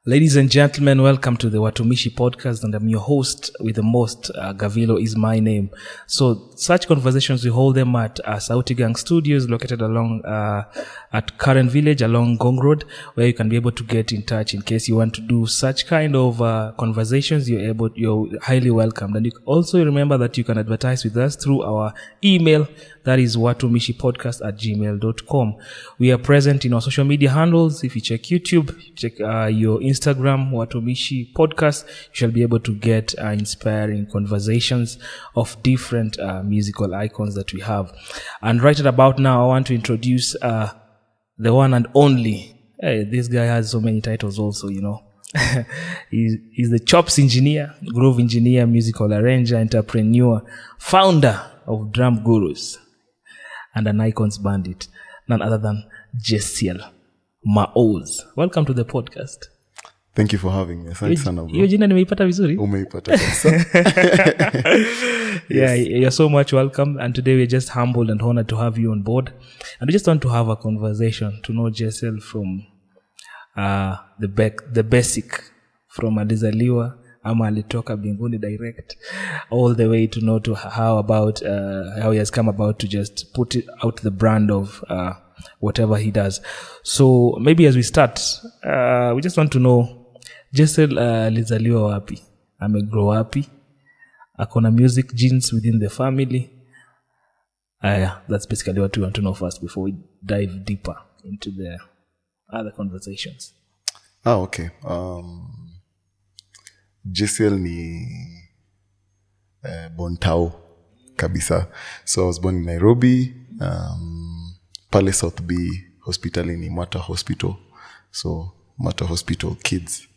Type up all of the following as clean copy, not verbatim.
Ladies and gentlemen, welcome to the Watumishi podcast, and I'm your host with the most. Garvillo is my name. So such conversations, we hold them at Sauti Gang Studios, located along at Current Village along Gong Road, where you can be able to get in touch in case you want to do such kind of conversations. You're highly welcomed, and you also remember that you can advertise with us through our email. That is watumishipodcast@gmail.com. We are present in our social media handles. If you check YouTube, check your Instagram, Watumishi Podcast, you shall be able to get inspiring conversations of different musical icons that we have. And right about now, I want to introduce the one and only. Hey, this guy has so many titles also, you know. He's the chops engineer, groove engineer, musical arranger, entrepreneur, founder of Drumgurus, and an icons bandit, none other than Jasiel Maoz. Welcome to the podcast. Thank you for having me. Thanks sana bro. Hiyo jina nimeipata vizuri? Umeipata kabisa. Yeah, you're so much welcome, and today we're just humbled and honored to have you on board. And we just want to have a conversation to know Jasiel from the basic, from alizaliwa ama alitoka binguni direct, all the way to know to how he has come about to just put it out the brand of whatever he does. So maybe as we start, we just want to know Jasiel alizaliwa wapi, amegrow wapi, akona music genes within the family. That's basically what we want to know first before we dive deeper into the other conversations. Okay. Jasiel ni born Tao kabisa. So I was born in Nairobi, pale South B hospital ni Mata Hospital. So Mata Hospital kids,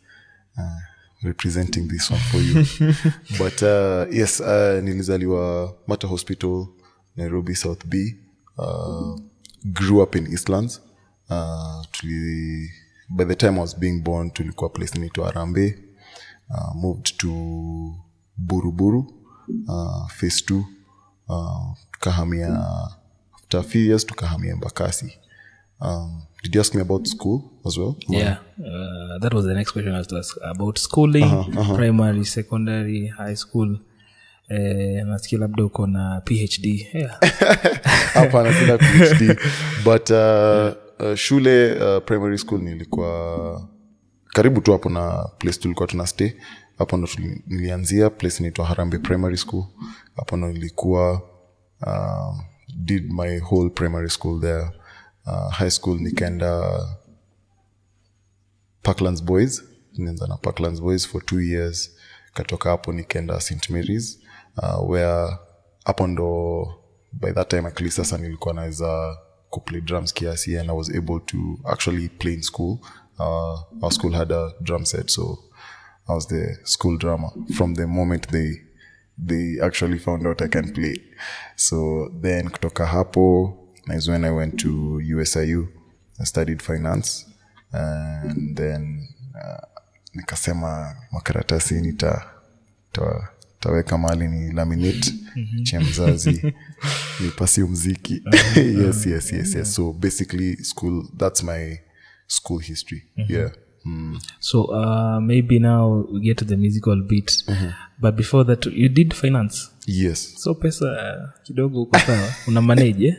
representing this one for you. But yes, nilizaliwa Mata Hospital, Nairobi South B. Grew up in Eastlands. By the time I was being born, tulikuwa place inaitwa Arambe. Moved to Buruburu, phase 2. Tukahamia after a few years, tukahamia Mbakasi. Did you ask me about school as well? Yeah, that was the next question I was to ask about schooling, primary, secondary, high school. Nasikia labda uko na PhD. Yeah. Hapana, sina PhD. But shule, primary school nilikuwa karibu tu hapo na place tulikuwa tuna stay. Hapo ndo nilianzia, place inaitwa Harambe Primary School. Hapo ndo nilikuwa did my whole primary school there. High school nikaenda Parklands Boys. Nilianza na Parklands Boys for 2 years. Katoka hapo nikaenda St. Mary's, where hapo ndo by that time at least sasa nilikuwa naweza play drums kiasi, and I was able to actually play in school. Our school had a drum set, so I was the school drummer from the moment they actually found out I can play. So then kutoka hapo is when I went to USIU. I studied finance, and then nikasema makaratasi taweka mali ni laminate chemzazi ni pasi muziki. Yes. So basically school, that's my school history. Yeah. So maybe now we get to the musical bit. But before that, you did finance. Yes. So pesa kidogo uko sawa, una manage.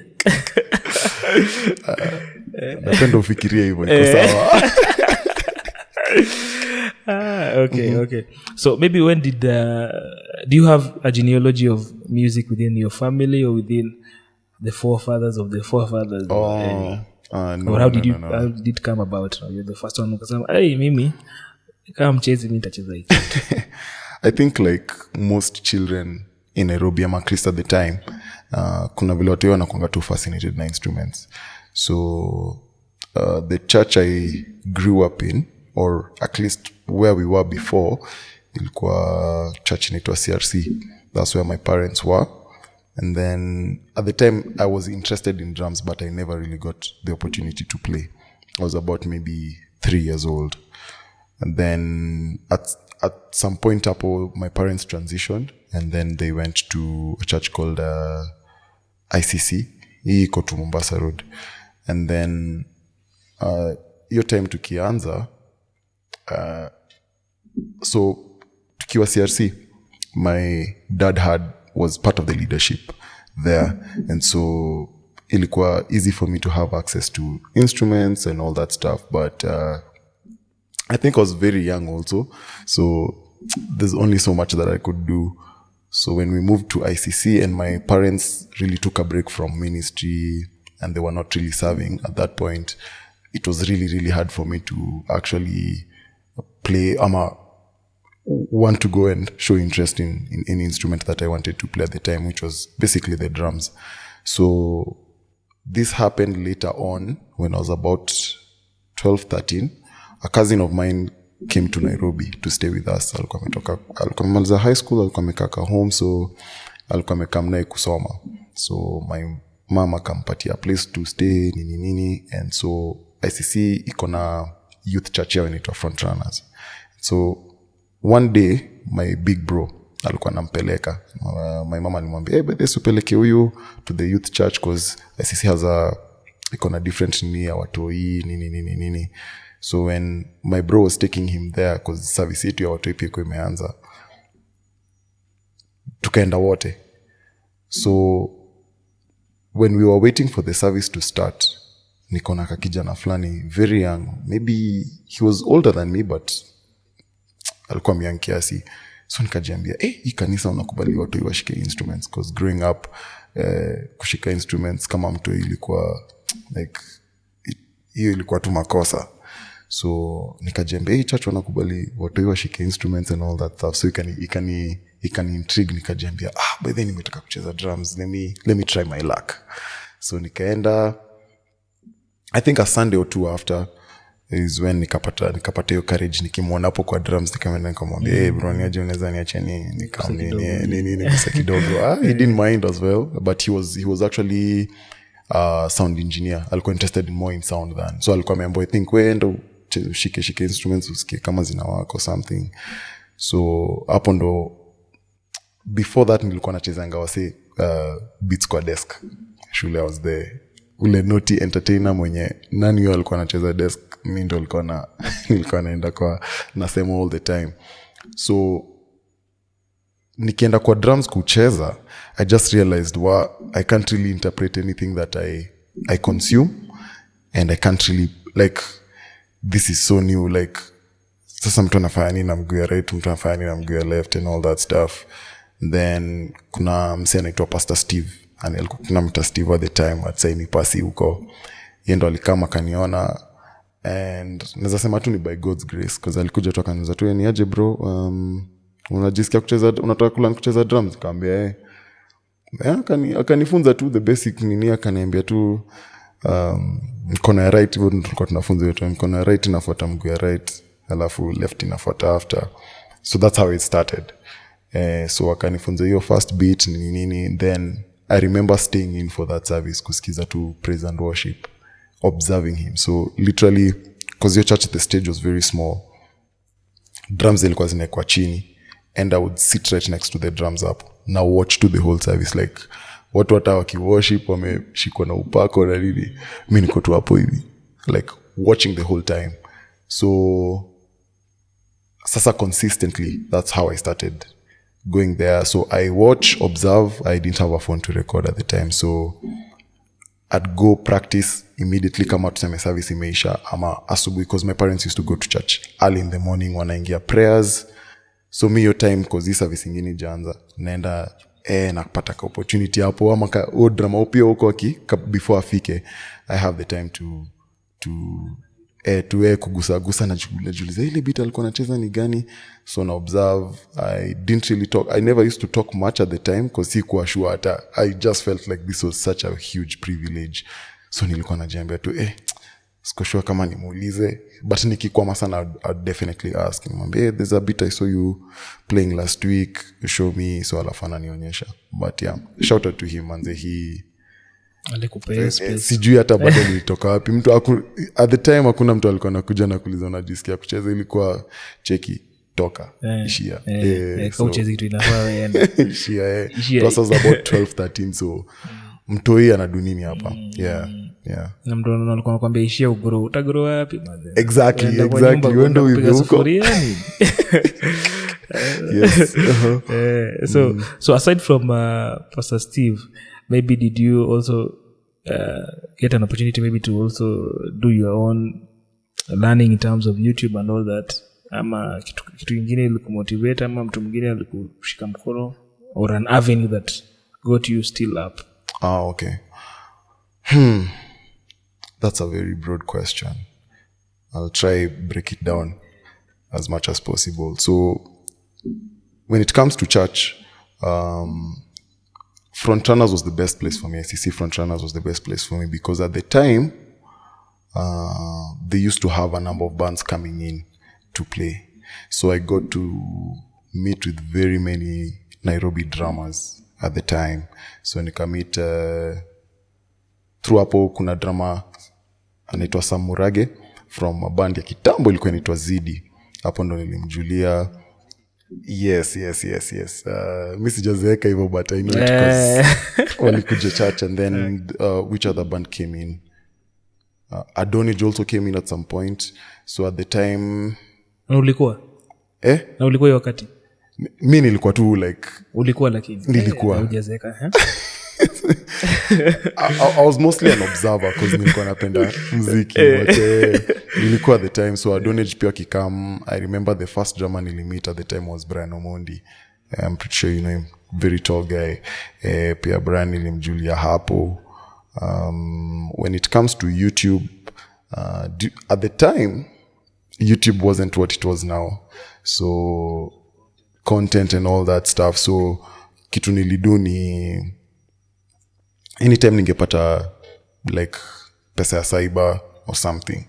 Napenda ufikirie hivyo, iko sawa. Okay. So maybe when did do you have a genealogy of music within your family or within the forefathers of the forefathers? No, or how did it come about? You're the first one ukasema, hey, mimi kama mchezi mimi nitacheza hiki. I think like most children in Nairobi, at least at the time, kuna vile watu wanakuanga too fascinated na instruments. So the church I grew up in, or at least where we were before, ilikuwa church inaitwa CRC. That's where my parents were. And then at the time I was interested in drums, but I never really got the opportunity to play. I was about maybe 3 years old. And then at some point my parents transitioned, and then they went to a church called ICC. Iko to Mombasa Road. And then your time tukianza, So tukiwa CRC, my dad was part of the leadership there, and so ilikuwa easy for me to have access to instruments and all that stuff, but I think I was very young also, so there's only so much that I could do. So when we moved to ICC, and my parents really took a break from ministry and they were not really serving at that point, it was really, really hard for me to actually play. Want to go and show interest in any instrument that I wanted to play at the time, which was basically the drums. So this happened later on when I was about 12, 13. A cousin of mine came to Nairobi to stay with us. Alikuwa amemaliza high school, alikuwa amekaa home, so alikuwa amekam naye kusoma. So my mama akampatia place to stay, nini, and so ICC iko na youth church yao inaitwa Front Runners. So one day my big bro alikuwa anampeleka. My mama alimwambia, "Hey, but this upeleke huyu to the youth church cause ICC has iko na different ya watoi nini." So when my bro was taking him there cause service yetu ya watoi pia iko imeanza, tukaenda wote. So when we were waiting for the service to start, niko na kakijana fulani very young, maybe he was older than me but alikuwa young kiasi. So nikajiambia, hii kanisa unakubali watu washike instruments, cause growing up kushika instruments kama mtu ilikuwa like hiyo ilikuwa tu makosa. So nikajiambia, hii church wanakubali watu washike instruments and all that stuff. So ikani intrigue, nikajiambia, by then nimetaka kucheza drums, let me try my luck. So nikaenda, I think a Sunday or two after is when nikapata hiyo courage, nikimwona hapo kwa drums, nikaenda nikamwambia, bro, niaje unaweza niache nini kidogo. He didn't mind as well, but he was actually sound engineer. Alikuwa interested more in sound than. So alikuwa ameambiwa, I think wewe ndo shike instruments usikie kama zinawaka or something. So hapo ndo, before that nilikuwa nachezanga wase beats kwa desk. Shule I was there. Ule naughty entertainer mwenye nani yeye alikuwa anacheza desk, mimi ndo nilikuwa naenda kwa nasema all the time. So nikienda kwa drums kucheza, I just realized I can't really interpret anything that I consume, and I can't really, like, this is so new, like sasa mtu anafanya nini na mguu ya right, mtu anafanya nini na mguu ya left and all that stuff. Then kuna msee anaitwa Pastor Steve, and alikuwa tunamta Steve at the time at Saini Pasi huko. Yeye ndo alikama kaniona, and naweza sema tu ni by God's grace, cause alikuja tu akaniuliza tu, ni aje bro, unajisikia kucheza, unataka kucheza drums? Nikamwambia akanifunza tu the basic nini, akaniambia tu mkono ya right, hivyo tulikuwa tunafunza yote, mkono ya right inafuata mguu ya right, alafu left inafuata after. So that's how it started. So akanifunza hiyo first beat nini, then I remember staying in for that service kusikiza tu praise and worship, observing him. So literally, because your church, the stage was very small, drums zilikuwa zinaekwa chini, and I would sit right next to the drums up, now watch to the whole service, like watu hata wakiworship wameshikwa na upako na nini, mimi niko tu hapo hivi, like watching the whole time. So sasa consistently, that's how I started going there. So I watch, observe. I didn't have a phone to record at the time, so I'd go practice immediately kama tuseme service imeisha ama asubuhi, because my parents used to go to church early in the morning, wanaingia prayers. So me your time, because this service ingine jaanza, naenda nakupata ka opportunity hapo, ama ka drama upia huko before afike, I have the time to kugusa na juliza ile beat alikuwa anacheza ni gani. So na observe. I didn't really talk. I never used to talk much at the time because sikuwa sure hata. I just felt like this was such a huge privilege. So nilikuwa najiambia tu siko sure kama nimuulize, but nikikwama sana I'd definitely ask. Nimwambie, there's a beat I saw you playing last week, you show me. So alafana nionyesha. But yeah, shout out to him, and he alikupea space. Sijui hata bado nilitoka wapi. Mtu at the time hakuna mtu alikuwa anakuja na kuuliza unajisikia kucheza, ilikuwa cheki toka ishia ucheze tu inafaa wewe ishia. It was about 12-13, so mtoi anadunini hapa. Yeah. yeah. Na mtu alikuwa anakuambia ishia ugrow, utagrow wapi mzee? Exactly wenda hivyo huko. Yes. So aside from Pastor Steve, maybe did you also get an opportunity maybe to also do your own learning in terms of YouTube and all that, ama kitu kingine ilikumotivate, ama mtu mwingine alikushika mkono, or an avenue that got you still up? Okay. That's a very broad question. I'll try break it down as much as possible. So when it comes to church, Frontrunners was the best place for me. ICC Frontrunners was the best place for me because at the time, they used to have a number of bands coming in to play. So I got to meet with very many Nairobi drummers at the time. So nikamit through hapo kuna drummer anaitwa Samurage from a band ya kitambo ilikuwa inaitwa Zidi. Hapo ndo nilimjulia. Yes. Mimi sijazeeka hivyo, but I know it because walikuja church. And then which other band came in? Adonij also came in at some point. So at the time, na ulikuwa hiyo wakati? Mimi nilikuwa tu like ulikuwa, lakini nilikuwa hujazeeka. I was mostly an observer because nilikuwa napenda muziki, but nilikuwa at the time. So Adonij pia kikam. I remember the first drummer nilimit at the time was Brian Omondi. I'm pretty sure you know him, very tall guy. Pia Brian nilimjulia hapo. When it comes to YouTube, at the time YouTube wasn't what it was now, so content and all that stuff. So kitu nilidu ni anytime ningepata like pesa ya cyber or something,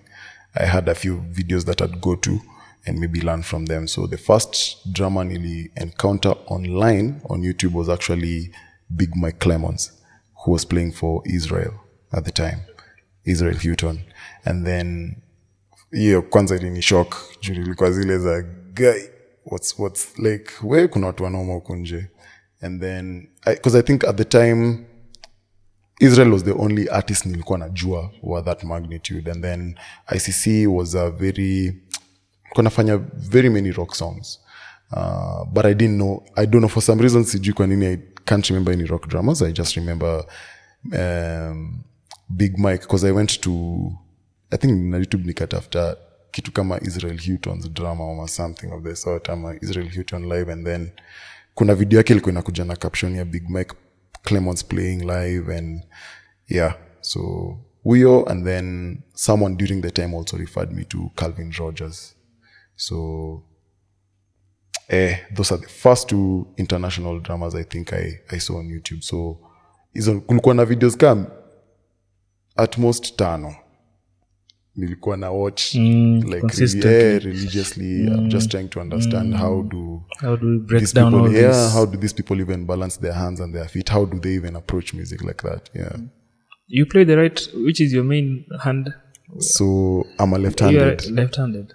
I had a few videos that I'd go to and maybe learn from them. So the first drummer nili encounter online on YouTube was actually Big Mike Clemons, who was playing for Israel at the time, Israel Houghton. And then hiyo kwanza ilini shock juu ilikuwa zile za guy, what's like where kuna watu wanoma huko nje. And then because I think at the time Israel was the only artist nilikuwa najua wa that magnitude. And then ICC was a very kunafanya very many rock songs, but I don't know for some reason sijui kwa nini I can't remember any rock drummers. I just remember Big Mike because I went to, I think na YouTube nikatafuta kitu kama Israel Houghton's drama or something of the sort, ama Israel Houghton live. And then kuna video yake ilikuwa inakuja na caption ya Big Mike Clemons playing live. And yeah, so huyo. And then someone during the time also referred me to Calvin Rogers. So those are the first two international dramas I think I saw on YouTube. So hizo kulikuwa na videos kama at most 5 nilikuwa na watch like religiously. I'm just trying to understand how do we break these down people, all this? how do these people even balance their hands and their feet? How do they even approach music like that? Yeah. You play the right, which is your main hand? So I'm a left-handed. You are left-handed.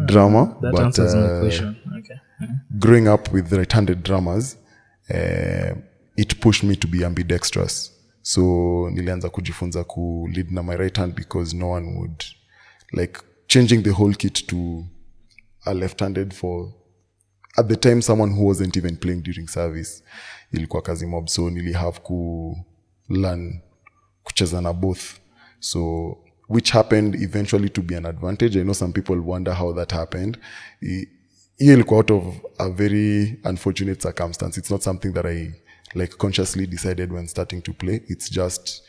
Drummer, that but answers my question. Okay. Growing up with right-handed drummers, it pushed me to be ambidextrous. So nilianza kujifunza ku lead na my right hand because no one would like changing the whole kit to a left-handed for at the time someone who wasn't even playing during service ilikuwa kazi mob. So nili have ku learn kucheza na both, so which happened eventually to be an advantage. I know some people wonder how that happened. Hiyo ilikuwa out of a very unfortunate circumstance. It's not something that I like consciously decided when starting to play. It's just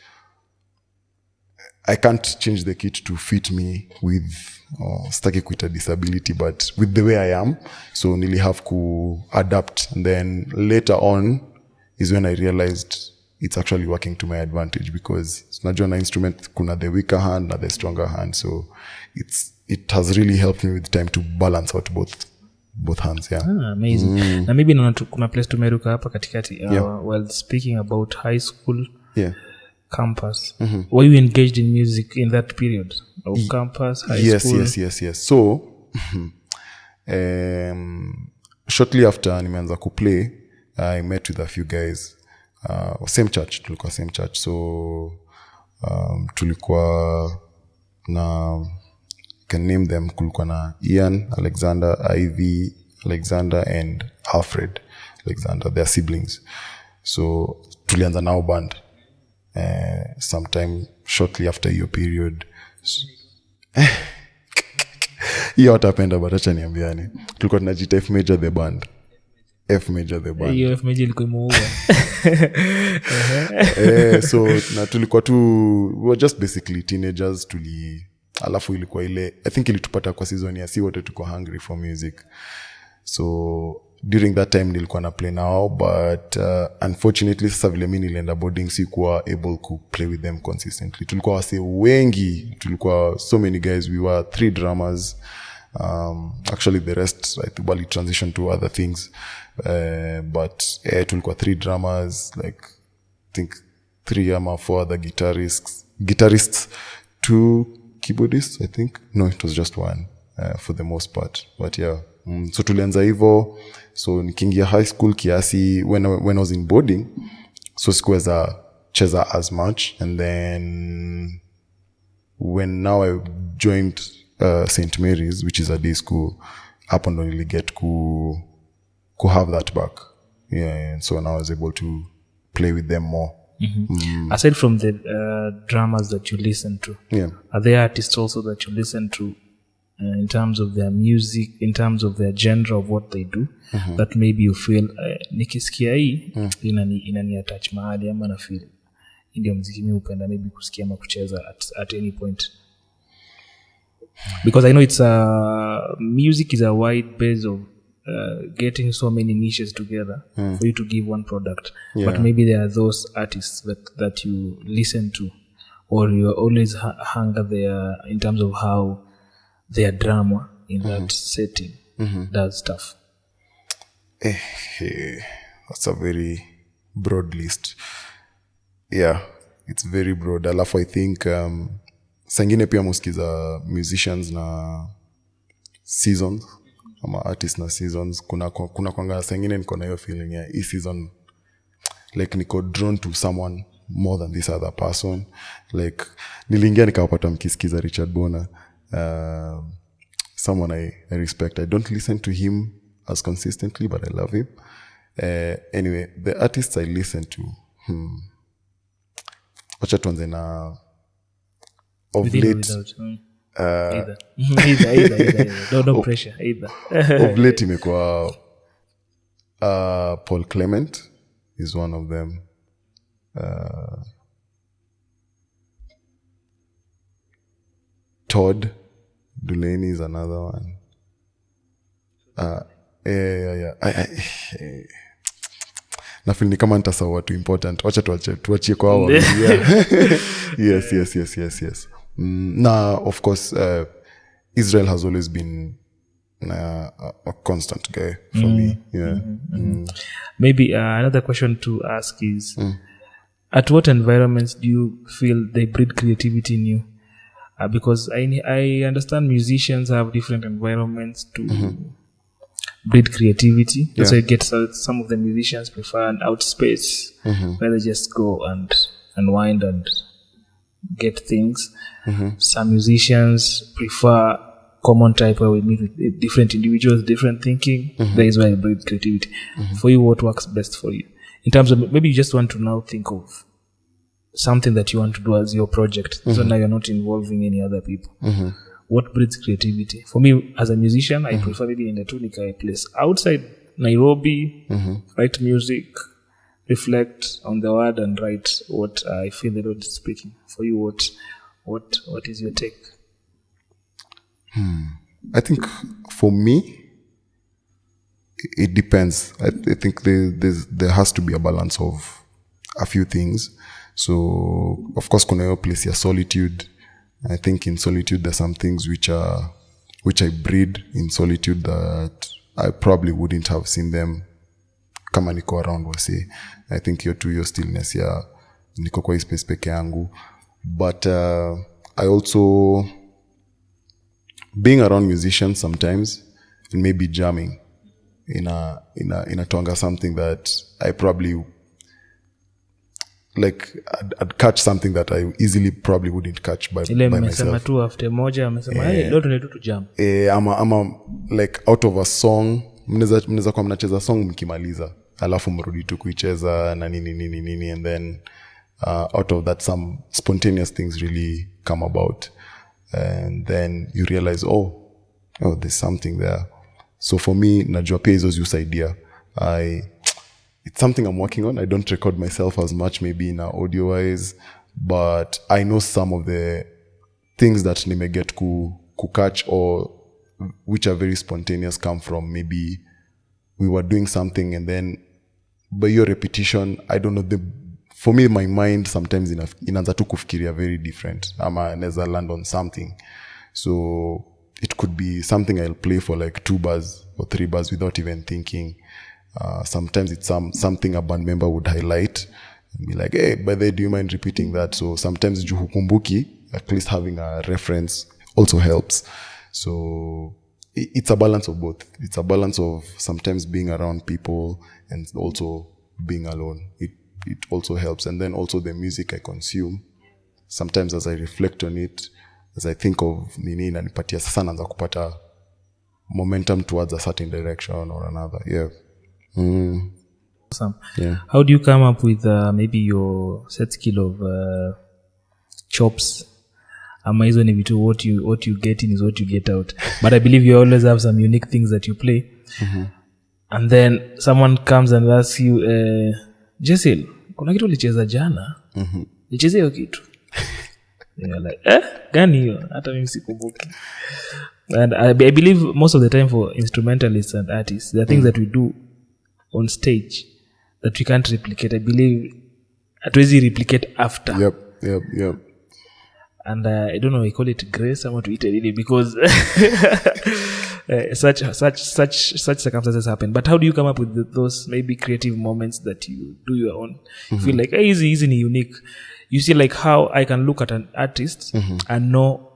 I can't change the kit to fit me with staki kuita disability, but with the way I am. So nili have to adapt. And then later on is when I realized it's actually working to my advantage, because unajua na instrument kuna the weaker hand na the stronger hand. So it has really helped me with time to balance out both hands. Yeah. Amazing. Na maybe kuna place tumeruka hapa katikati while speaking about high school campus. Were you engaged in music in that period of campus, high school? Yes. So shortly after nimeanza kuplay, I met with a few guys, tulikuwa same church. So tulikuwa na, can name them, kulikuwa na Ian, Alexander, Ivy, Alexander and Alfred Alexander, their siblings. So tulianza nao band sometime shortly after your period. Hiyo watapenda, but acha niambiane. Tulikuwa tunajita F major the band. F major the band. Hiyo F major ilikuwa imeua. So na tulikuwa tu, we were just basically teenagers. Alafu ilikuwa ile, I think ilitupata kwa season ya si wote tuko hungry for music. So during that time nilikuwa na play nao, but unfortunately sasa vile mimi nilienda boarding sikuwa able to play with them consistently. Tulikuwa wase wengi, tulikuwa so many guys, we were 3 drummers. Actually the rest I probably transitioned to other things, but tulikuwa 3 drummers, like I think 3 or 4 other guitarists, 2 keyboardists, I think. No, it was just 1 for the most part, but yeah. So tulianza hivyo. So nikiingia high school kiasi, when I was in boarding, so sikuweza cheza as much, and then when now I joined St. Mary's, which is a day school, hapo ndo nili get to have that back. Yeah, and so now I was able to play with them more. Aside from the dramas that you listen to, are there artists also that you listen to in terms of their music, in terms of their genre of what they do, that maybe you feel nikisikia hii inani attach mahali, ama na feel ndio muziki mimi upenda maybe kusikia ama kucheza at any point? Because I know it's music is a wide base of getting so many niches together for you to give one product. But maybe there are those artists that you listen to, or you always hunger there in terms of how their drama in that setting does stuff. That's a very broad list. Yeah, it's very broad. Alafu I think sangine pia musikiza musicians na seasons, ama artists na seasons. Kuna kwanga sangine niko na hiyo feeling ya hii season, like niko drawn to someone more than this other person. Like nilingia nikawapata mkisikiza Richard Bona, someone I respect. I don't listen to him as consistently, but I love him. Anyway, the artists I listen to, wacha tuanze na of late. Either. No pressure, either. Of late imekuwa Paul Clement is one of them. Todd Dulaney is another one. Nafeel ni kama nitasa watu important. Wacha tuachie kwa hao. Yes. Now, of course, Israel has always been a constant guy for me. Yeah. Maybe another question to ask is, at what environments do you feel they breed creativity in you? Because I understand musicians have different environments to breed creativity. That's why I get some of the musicians prefer an out space where they just go and unwind and get things. Some musicians prefer common type where we meet with different individuals, different thinking. That is why I breed creativity. For you, what works best for you? In terms of, maybe you just want to now think of something that you want to do as your project. So now you're not involving any other people. What breeds creativity? For me, as a musician, I prefer maybe in the Tunica place outside Nairobi, write music, reflect on the word, and write what I feel the Lord is speaking. For you, what is your take? I think for me, it depends. I think there has to be a balance of a few things. So, of course, kuna hiyo place ya solitude. I think in solitude there's some things which I breed in solitude that I probably wouldn't have seen them kama niko around wase. I think your stillness ya niko kwa space peke yangu. But I also, being around musicians sometimes, and maybe jamming in a tonga, something that I probably, like I'd catch something that I easily probably wouldn't catch by myself. Tu after moja amesema hey leo tunaenda tu jam. Ama like out of a song mnaweza kwa mnacheza song mkimaliza alafu mrudi tu kuicheza na nini and then out of that some spontaneous things really come about and then you realize oh there's something there. So for me najua pia hizo usaidia. It's something I'm working on. I don't record myself as much maybe in audio wise, but I know some of the things that nime get ku catch or which are very spontaneous come from maybe we were doing something and then by your repetition, I don't know, for me my mind sometimes inaanza tu kufikiria very different. Ama neza land on something. So it could be something I'll play for like 2 bars or 3 bars without even thinking. Sometimes it's something a band member would highlight and be like, hey, by the way, do you mind repeating that? So sometimes juhukumbuki, at least having a reference also helps. So it's a balance of both. It's a balance of sometimes being around people and also being alone. It also helps. And then also the music I consume. Sometimes as I reflect on it, as I think of nini inanipatia sasa naanza kupata momentum towards a certain direction or another. Yeah. Awesome. Yeah. How do you come up with maybe your set skill of chops? Hizo ni vitu what you get in is what you get out. But I believe you always have some unique things that you play. Mm-hmm. And then someone comes and asks you, Jasiel, kuna kitu ulicheza jana? Mm-hmm. Nicheze hiyo kitu. You're like, gani hiyo? Hata mimi sikumbuki. And I believe most of the time for instrumentalists and artists, there are things that we do on stage that we can't replicate. I believe hatuwezi replicate after. Yep. And I don't know, we call it grace. I want to eat it really because such circumstances happen. But how do you come up with those maybe creative moments that you do your own? Mm-hmm. You feel like easy and unique. You see like how I can look at an artist and know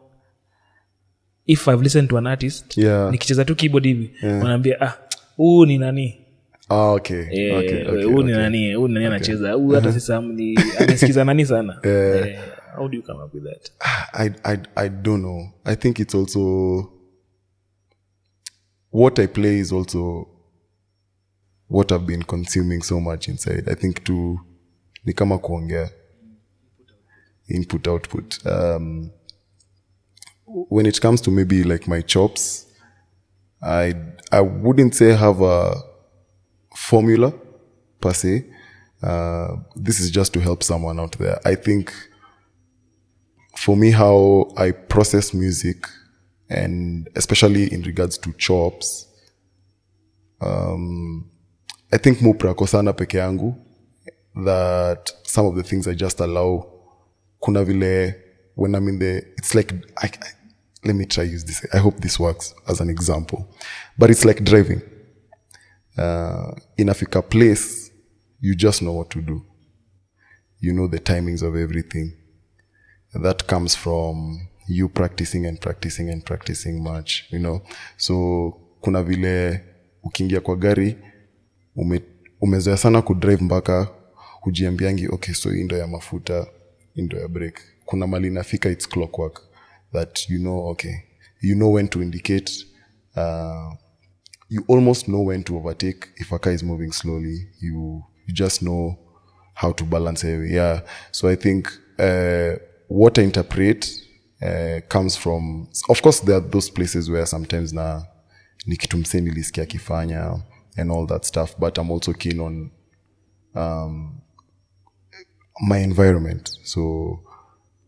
if I've listened to an artist, nikicheza tu keyboard hivi, wanaambia huu ni nani? Okay. Huu ni nani? Huu ni nani anacheza? Huu hata sasa amesikiza nani sana? How do you come up with that? I don't know. I think it's also what I play is also what I've been consuming so much inside. I think ni kama kuongea. Input, output. When it comes to maybe like my chops, I wouldn't say have a formula per se. This is just to help someone out there. I think for me, how I process music, and especially in regards to chops, I think muprako sana peke yangu, that some of the things I just allow, kuna vile, when I'm in it's like, let me try use this. I hope this works as an example. But it's like driving. In a place, you just know what to do. You know the timings of everything. That comes from you practicing much, you know. So kuna vile ukiingia kwa gari umezoea sana kudrive mpaka hujiambiangi okay, so hii ndo ya mafuta, hii ndo ya brake. Kuna mali nafika, it's clockwork that you know, okay, you know when to indicate, you almost know when to overtake if a car is moving slowly. You just know how to balance it. Yeah. So I think what I interpret comes from, of course there are those places where sometimes ni kitu msee nilisikia kifanya and all that stuff, but I'm also keen on my environment. So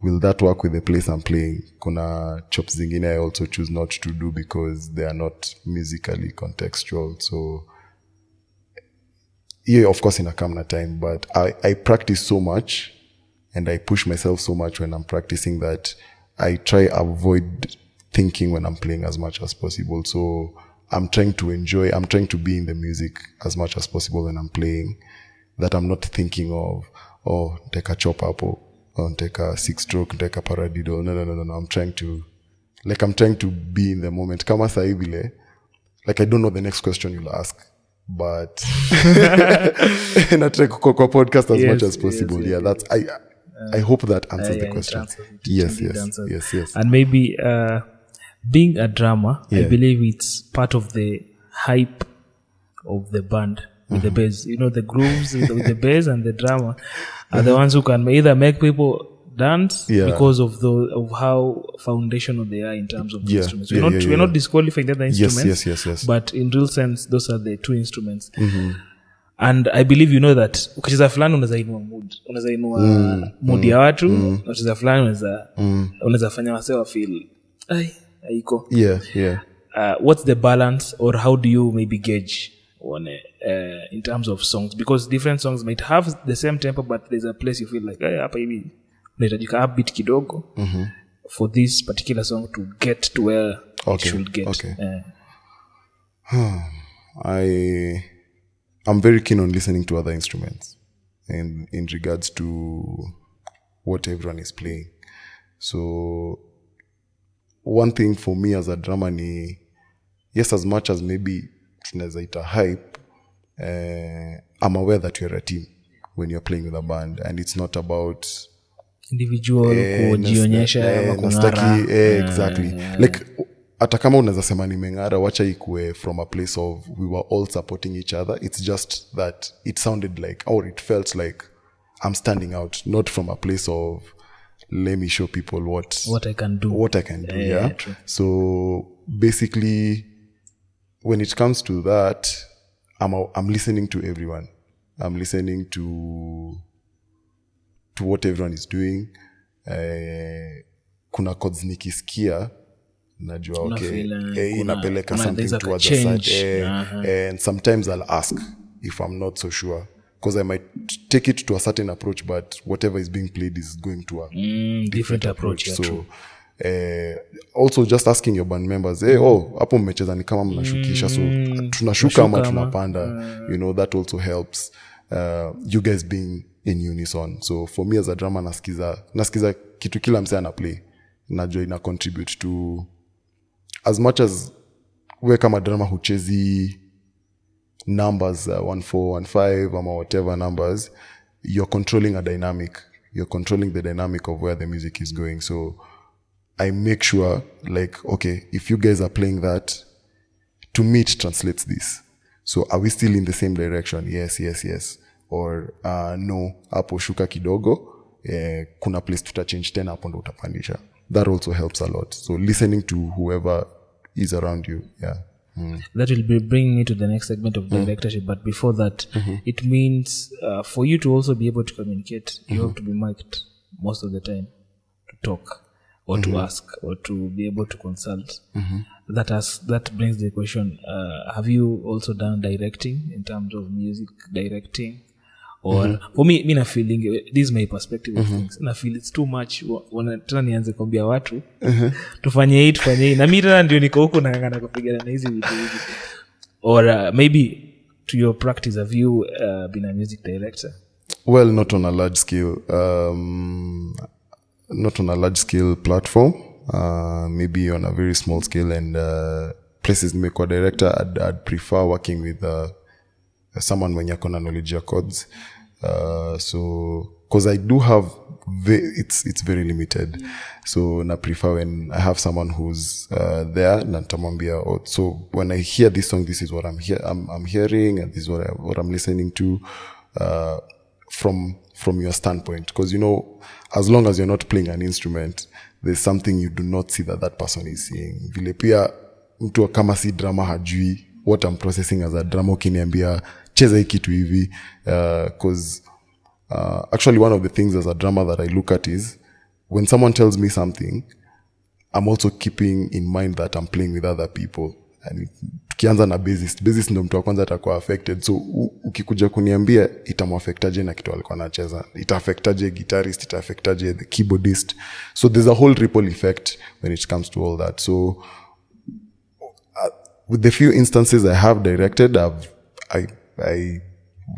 will that work with the place I'm playing? Kuna chops zingine I also choose not to do because they are not musically contextual. So yeah, of course in a calm time, but I practice so much and I push myself so much when I'm practicing that I try avoid thinking when I'm playing as much as possible. So I'm trying to be in the music as much as possible when I'm playing, that I'm not thinking of, take a chop up or take a 6-stroke, take a paradiddle. No. I'm trying to be in the moment. Kama saa hivi le, like I don't know the next question you'll ask. but na try kwa podcast as much as possible. Yeah, that's I hope that answers the question. Yes. And maybe being a drummer, I believe it's part of the hype of the band with the bass. You know, the grooves with the bass and the drummer are the ones who can either make people dance because of how foundational they are in terms of the instruments. We're not disqualifying the other instruments. Yes. But in real sense, those are the two instruments. And I believe you know that ukicheza fulani unaweza inua mood ya watu, ukicheza fulani unaweza fanya wase feel haiko. What's the balance, or how do you maybe gauge on in terms of songs, because different songs might have the same tempo but there's a place you feel like hapa hivi unahitajika upbeat kidogo for this particular song to get to where it should get. I'm very keen on listening to other instruments in regards to what everyone is playing. So one thing for me as a drummer ni, yes, as much as maybe tunaweza ita hype, I'm aware that you're a team when you're playing with a band, and it's not about individual kujionyesha ama kung'ara. Exactly. Like hata kama unaweza sema nimeng'ara, wacha ikue from a place of we were all supporting each other. It's just that it sounded like, or it felt like I'm standing out, not from a place of let me show people what I can do. Yeah. True. So basically, when it comes to that, I'm listening to everyone. I'm listening to what everyone is doing. Kuna chords nikisikia najua inapeleka something towards the side. And sometimes I'll ask if I'm not so sure, because I might take it to a certain approach, but whatever is being played is going to a different approach. So also just asking your band members, hapo mmecheza ni kama mnashukisha, so tunashuka ama tunapanda, you know, that also helps you guys being in unison. So for me as a drummer, nasikiza kitu kila msee ana play, najua ina contribute to, as much as we kama drummer huchezi numbers 1-4 1-5 ama whatever numbers, you're controlling a dynamic, you're controlling the dynamic of where the music is going. So I make sure, like, okay, if you guys are playing that, to me it translates this. So are we still in the same direction? Yes. Or no, hapo shuka kidogo, kuna place tuta change tena, hapo ndo utapandisha. That also helps a lot. So listening to whoever is around you, that will bring me to the next segment of directorship. But before that, it means for you to also be able to communicate, you have to be mic'd most of the time to talk or to ask or to be able to consult. That brings the question, have you also done directing in terms of music directing? Or for me na feeling, this is my perspective of things, na feel it's too much. Tena nianze kuambia watu tufanye hii na mimi tena ndio niko huko naangana kupigana na hizi vitu hivi. Or maybe to your practice, have you been a music director? Well, not on a large scale platform, maybe on a very small scale, and places nimekuwa director, I'd prefer working with someone mwenye akona knowledge ya chords, so because I do have it's very limited, so na prefer when I have someone who's there na nitamwambia, so when I hear this song, this is what I'm hearing, and this is what I'm listening to, from your standpoint, because you know, as long as you're not playing an instrument, there's something you do not see that person is seeing. Vile pia mtu kama si drama hajui what I'm processing as a drama, ukiniambia cheza hiki tu hivi, because actually one of the things as a drummer that I look at is when someone tells me something, I'm also keeping in mind that I'm playing with other people. And tukianza na bassist ndo mtu wa kwanza atakuwa affected, so ukikuja kuniambia itamuaffectaje na kitu alikuwa anacheza, itaffectaje guitarist, itaffectaje the keyboardist, so there's a whole ripple effect when it comes to all that. So with the few instances I have directed, I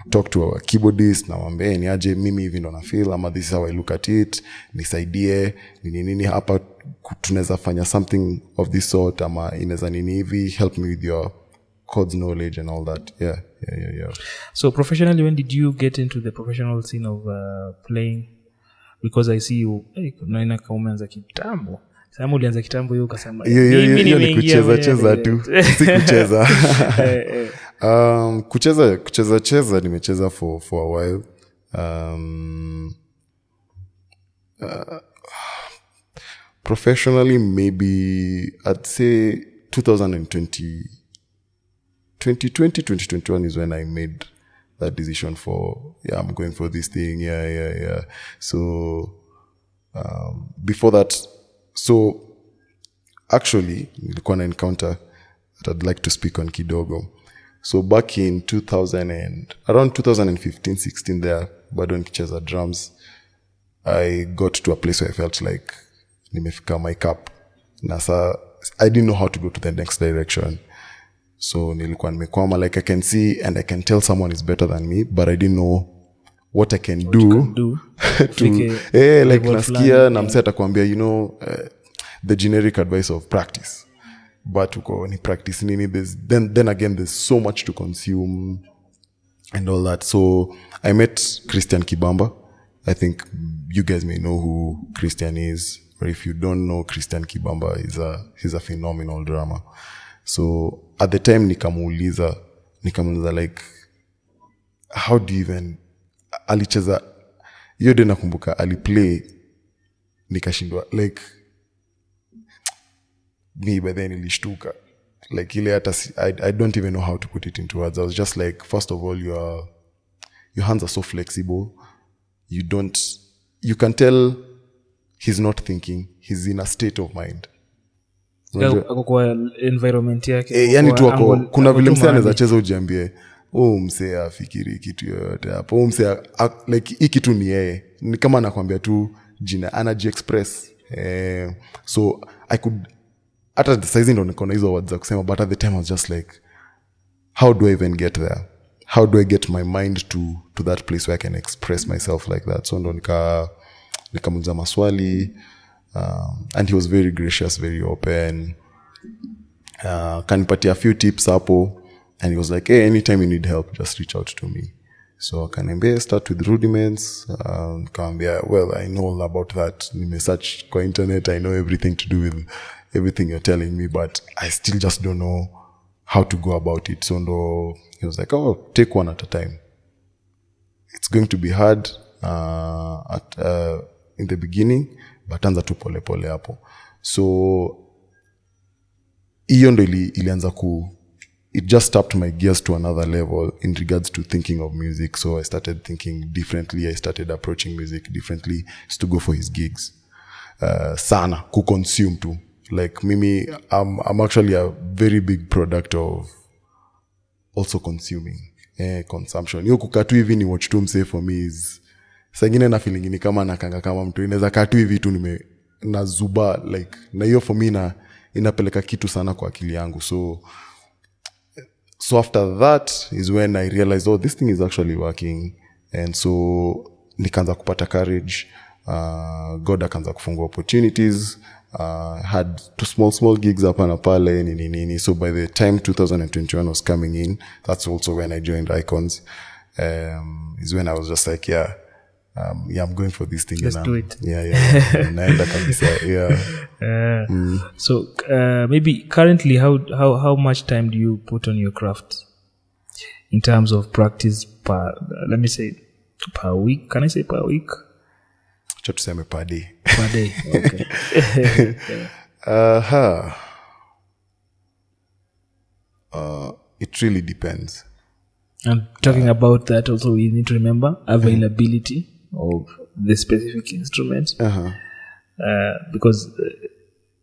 talk to our keyboardist na mwambie ni aje mimi hivi ndo na feel, ama this is how I look at it, nisaidie nini hapa tunaweza fanya something of this sort, ama inaweza nini hivi, help me with your chords knowledge and all that. Yeah. So professionally, when did you get into the professional scene of playing? Because I see you naina kaumeanza kitambo. Sasa ulianza kitambo hiyo ukasema mimi nimeingia cheza tu. Si kucheza. Kucheza nimecheza for a while. Professionally, maybe I'd say 2021 is when I made that decision for, I'm going for this thing. Yeah. So, before that, so actually, nilikuwa na encounter that I'd like to speak on kidogo. So back in around 2015-16 there, bado nikicheza drums, I got to a place where I felt like nimefika my cap. Nasa, I didn't know how to go to the next direction. So nilikuwa nimekwama, like I can see and I can tell someone is better than me, but I didn't know what I can do to like nasikia na mse atakwambia, the generic advice of practice. But uko ni practice nini, then again there's so much to consume and all that. So I met Christian Kibamba. I think you guys may know who Christian is, or if you don't know Christian Kibamba, he's a phenomenal drummer. So at the time nikamuuliza like, how do you even alicheza hiyo de nakumbuka aliplay nikashindwa, like me by then ilishtuka, like ile hata I don't even know how to put it into words. I was just like, first of all, your hands are so flexible. You can tell he's not thinking, he's in a state of mind. Ako kwa environment yake. Yani tu ako kuna vile msee anaweza cheza ujiambie, msee afikiri kitu yoyote hapo. Msee like hiki kitu ni yeye. Ni kama anakuambia tu jina, anaji express. So I could at the size ndo niko na hizo words za kusema, but at the time I was just like, how do I even get there? How do I get my mind to that place where I can express myself like that? So ndo nikamuuliza maswali, and he was very gracious, very open. Kanipatia a few tips hapo, and he was like, hey, anytime you need help, just reach out to me. So kaniambia start with rudiments. Kaniambia, well, I know all about that. Nimesearch kwa internet, I know everything to do with everything you're telling me, but I still just don't know how to go about it. So he was like, take one at a time. It's going to be hard in the beginning, but anza tu pole pole hapo. So hiyo ndo ilianza it just tapped my gears to another level in regards to thinking of music. So I started thinking differently. I started approaching music differently. Is to go for his gigs. Sana consume too. Like mimi, I'm actually a very big product of also consuming. Consumption. Hiyo kukatu hivi ni watch tu mse for me is sagine na feeling ni kama nakanga kama mtu inaweza katu hivi tu na zuba like, na hiyo for me inapeleka kitu sana kwa akili yangu. So after that is when I realized, this thing is actually working. And so nikaanza kupata courage. God akaanza kufungua opportunities. Had two small gigs hapa na pale nini. So by the time 2021 was coming in, that's also when I joined Icons. Is when I was just like, I'm going for this thing. Let's do it. Yeah. Naenda kabisa. Yeah. So maybe currently, how much time do you put on your craft in terms of practice let me say per week? Can I say per week? Tuseme per day. Per day, okay. It really depends. I'm talking about that also. We need to remember availability of the specific instrument. Because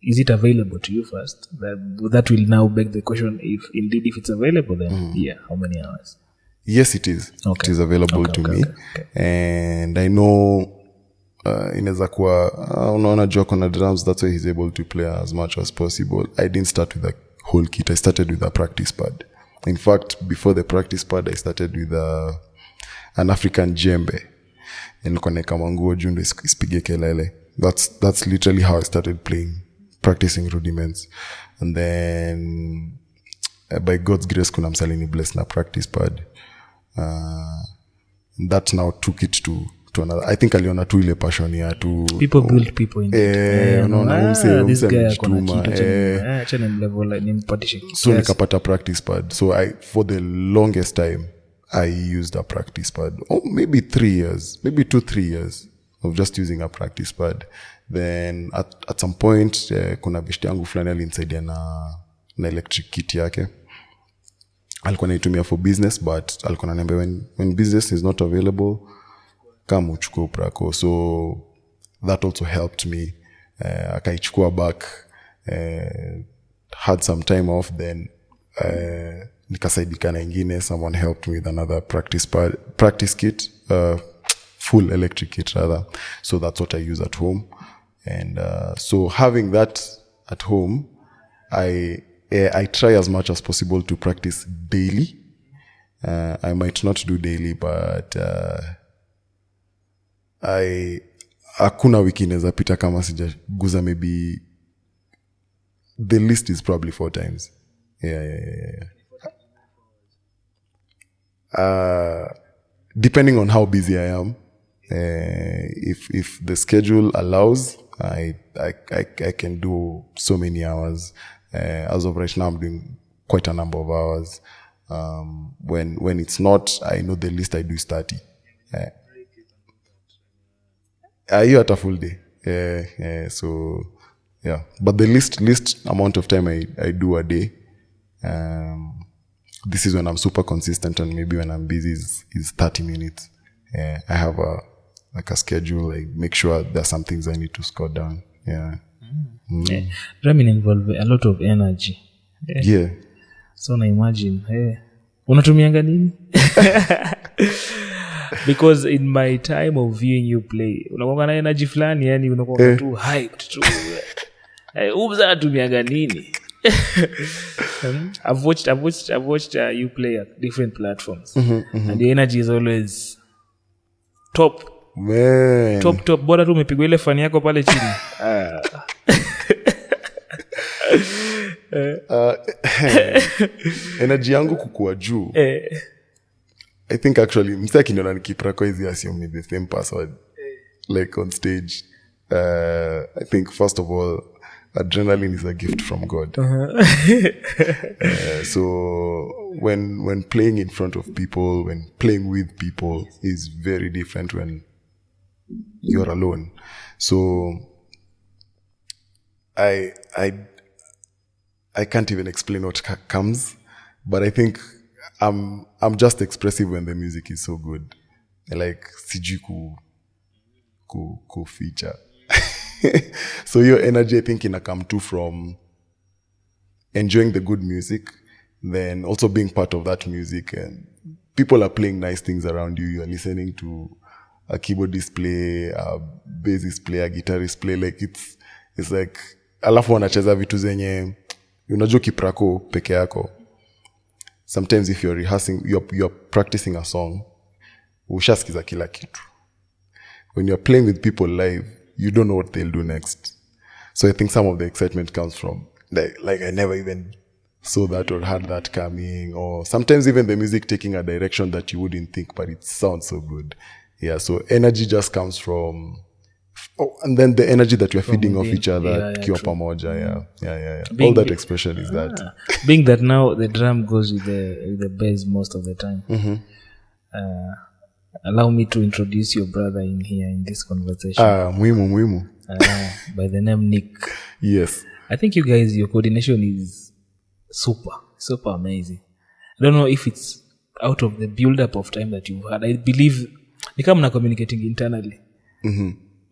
is it available to you first? That will now beg the question, if it's available, then how many hours? Yes, it is. Okay. It is available to me. Okay. And I know inaweza kuwa unaona Joko na drums, that's why he's able to play as much as possible. I didn't start with a whole kit. I started with a practice pad. In fact, before the practice pad, I started with an African djembe. Nilikuwa naeka manguo juu ndo isipige kelele. That's literally how I started practicing rudiments. And then by God's grace kuna msalini bless na practice pad. That now took it to another. I think aliona tu ile passion ya tu people build people in this guy amejituma. acha ni level nimpatishe. So nikapata practice pad. So for the longest time I used a practice pad. Maybe 3 years, maybe 2-3 years of just using a practice pad. Then at some point kuna beshte yangu fulani alinisaidia na electric kit yake. Alikuwa naitumia for business, but alikuwa ananiambia when business is not available, kama uchukue prako. So that also helped me. Akaichukua back, had some time off, then nikasaidika na ingine. Someone helped me with another practice kit, full electric kit rather. So that's what I use at home. And so having that at home, I try as much as possible to practice daily. I might not do daily, but hakuna wiki inaweza pita kama sijaguza. Maybe the least is probably 4 times. Yeah. Depending on how busy I am, if the schedule allows, I can do so many hours. As of right now, I'm doing quite a number of hours. When it's not, I know the least I do is 30. You at a full day. So yeah, but the least amount of time I do a day. This is when I'm super consistent, and maybe when I'm busy is 30 minutes. I have a schedule. I make sure there are some things I need to score down. Yeah. Drumming involve a lot of energy. Yeah. So na imagine, unatumianga nini? Because in my time of viewing you play, unakuwa na energy fulani, yani unakuwa tu hyped tu. Unatumianga nini? I've watched you play at different platforms. And the energy is always top. Man. Top. Bora tu umepigwa ile fani yako pale chini. Energy yangu kukua juu. I think actually msaki ndio nikiprako hizi assume the same password like on stage. I think first of all, adrenaline is a gift from God. So when playing in front of people, when playing with people is very different when you're alone. So I can't even explain what comes, but I think I'm just expressive when the music is so good. Like siji ku feature. So your energy, I think, come too from enjoying the good music, then also being part of that music, and people are playing nice things around you. You are listening to a keyboardist play, a bassist play, a guitarist play. Like it's like alafu wanacheza vitu zenye unajua kiprako peke yako. Sometimes if you're rehearsing, you're practicing a song, ushasikiza kila kitu. When you're playing with people live, you don't know what they'll do next. So I think some of the excitement comes from like I never even saw that or heard that coming, or sometimes even the music taking a direction that you wouldn't think, but it sounds so good. Yeah, so energy just comes from and then the energy that we're feeding off each other, kiwa pamoja. Yeah. All that expression is that. Being that now the drum goes with the bass most of the time. Allow me to introduce your brother in here in this conversation. Muhimu. By the name Nick. Yes. I think you guys, your coordination is super amazing. I don't know if it's out of the build-up of time that you've had. I believe ni kama mna communicating internally.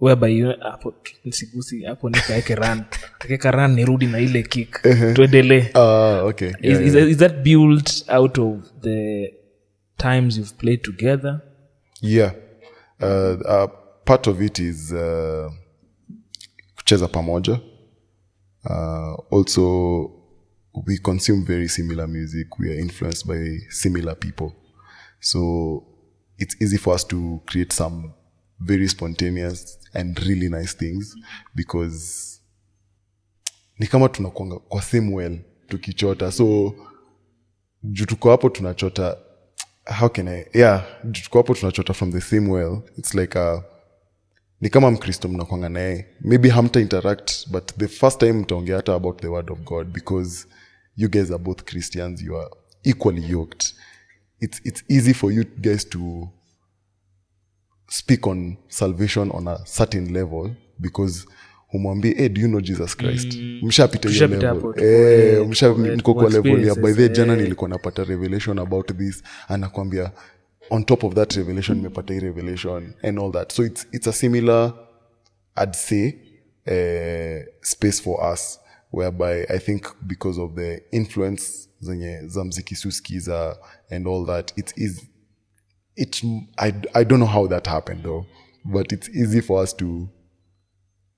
Whereby hapo nisigusi hapo nikaeke run nirudi na ile kick tuendelee. Okay. Is that built out of the times you've played together? Yeah. Part of it is kucheza pamoja. Also, we consume very similar music. We are influenced by similar people. So it's easy for us to create some very spontaneous and really nice things because ni kama tunakuanga kwa same well tukichota. So juu tuko hapo tunachota, how can I, yeah, juu tuko hapo tunachota from the same well. It's like ni kama Mkristo mnakwanga naye, maybe hamta interact, but the first time mtaongea hata about the word of God, because you guys are both Christians, you are equally yoked. It's easy for you guys to speak on salvation on a certain level, because humwambie, hey, do you know Jesus Christ? Mshapita hiyo level. Mko kwa level ya, by the jana nilikuwa napata revelation about this, anakwambia on top of that revelation nimepata hii revelation and all that. So it's a similar, I'd say, space for us, whereby I think because of the influence zenye za mziki suskiza and all that, I don't know how that happened though, but it's easy for us to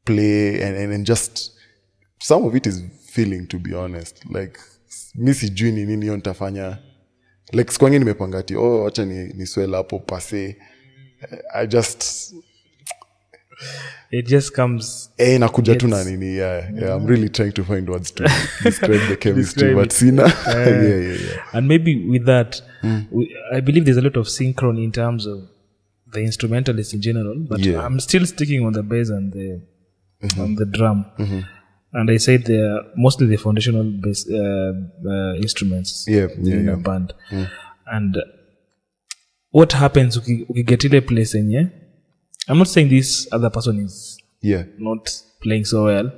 play and just, some of it is feeling, to be honest. Like mi sijui ni nini yontafanya, like sikwangi nimepangati acha ni swell hapo pase, I just, it just comes, nakuja tu na nini. Yeah, I'm really trying to find words to describe the chemistry, but sina. Yeah. And maybe with that, I believe there's a lot of synchron in terms of the instrumentalists in general, but I'm still sticking on the bass and the on the drum. And I said they're mostly the foundational bass instruments in a band. And what happens ukiget ile place enye, I'm not saying this other person is not playing so well,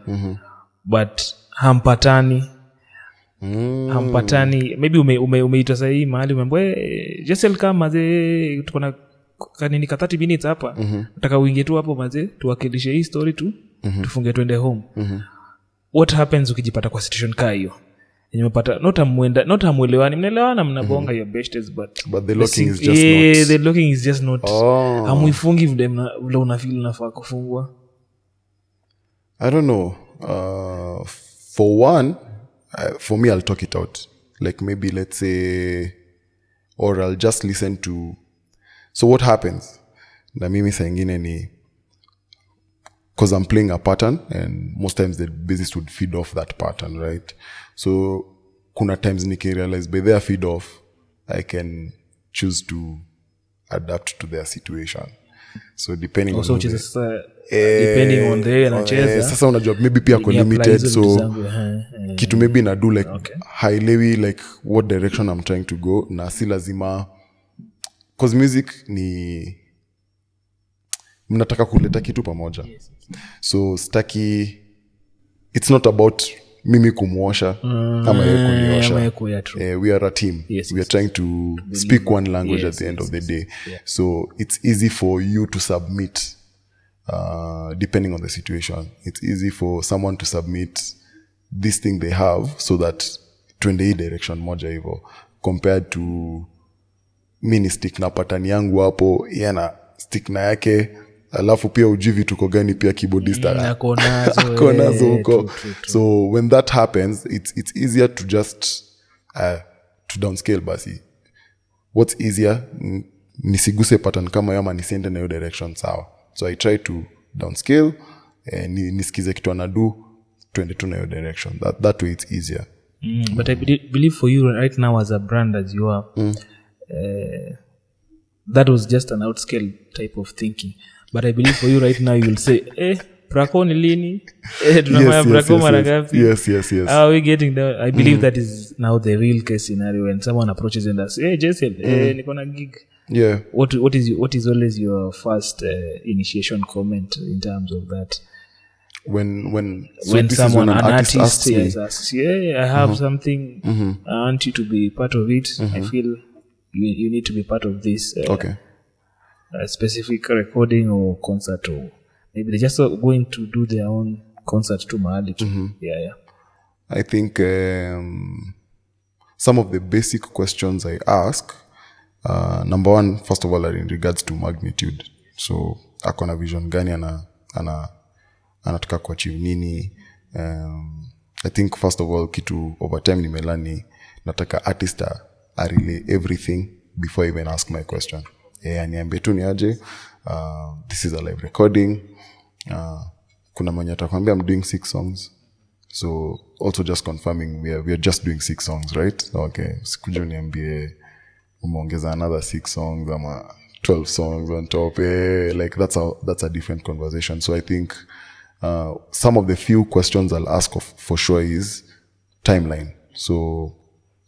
but hampatani, maybe umeita sahi mahali umembe Jasiel kama maze tuko na kanini ka 30 minutes hapa, nataka uingie tu hapo maze tuwakilishe hii story tu, tufunge twende home. What happens ukijipata kwa situation kaa hiyo yenye umepata not amuelewani, mnaelewana, mnabonga your bestes, but the looking is just not, the looking is just not, hamuifungi vile unafeel nafaa kufungwa. I don't know. For one, for me, I'll talk it out. Like maybe let's say, or I'll just listen to. So what happens? Na mimi saa ingine ni, because I'm playing a pattern, and most times the bassist would feed off that pattern, right? So kuna times niki realize by their feed off, I can choose to adapt to their situation. So depending also, on depending on the anacheza, sasa unajua maybe pia ko limited, so kitu maybe na do like hailewi like what direction I'm trying to go, na si lazima, because music ni mnataka kuleta kitu pamoja. So staki, it's not about mimi kumwosha ama yeye kuniosha. We are a team. We are trying to speak one language at the end of the day. So it's easy for you to submit, depending on the situation. It's easy for someone to submit this thing they have, so that twende hii direction moja hivyo, compared to mini stick na pattern yangu hapo, yana stick na yake, alafu pia ujivi tuko gani pia keyboardista akonazo huko. So when that happens, it's easier to just to downscale basi. What's easier, nisiguse pattern kama yama nisiende na hiyo direction, sawa. So I try to downscale, nisikize kitu anadu, twende tu na hiyo direction. That way it's easier. But I believe for you right now as a brand as you are, that was just an outscale type of thinking. But I believe for you right now, you will say, Prako ni lini? Tunafanya Prako mara ngapi? Yes. How are we getting there? I believe that is now the real case scenario when someone approaches and asks, hey, Jasiel, niko na gig. Yeah. What is always your first initiation comment in terms of that? When someone, an artist asks, I have something, I want you to be part of it. I feel you need to be part of this. A specific recording or concert, or maybe they're just going to do their own concert to mahali. I think some of the basic questions I ask, number one, first of all, are in regards to magnitude. So akona vision gani anataka kuachieve nini. I think first of all, kitu over time nimelani, nataka artist relay everything before I even ask my question. Niambie tu ni aje, this is a live recording, kuna mwenye atakwambia I'm doing 6 songs, So also just confirming we are just doing 6 songs, right? Okay, sikuja uniambie umeongeza another 6 songs ama 12 songs on top, like that's a different conversation. So I think some of the few questions I'll ask for sure is timeline. So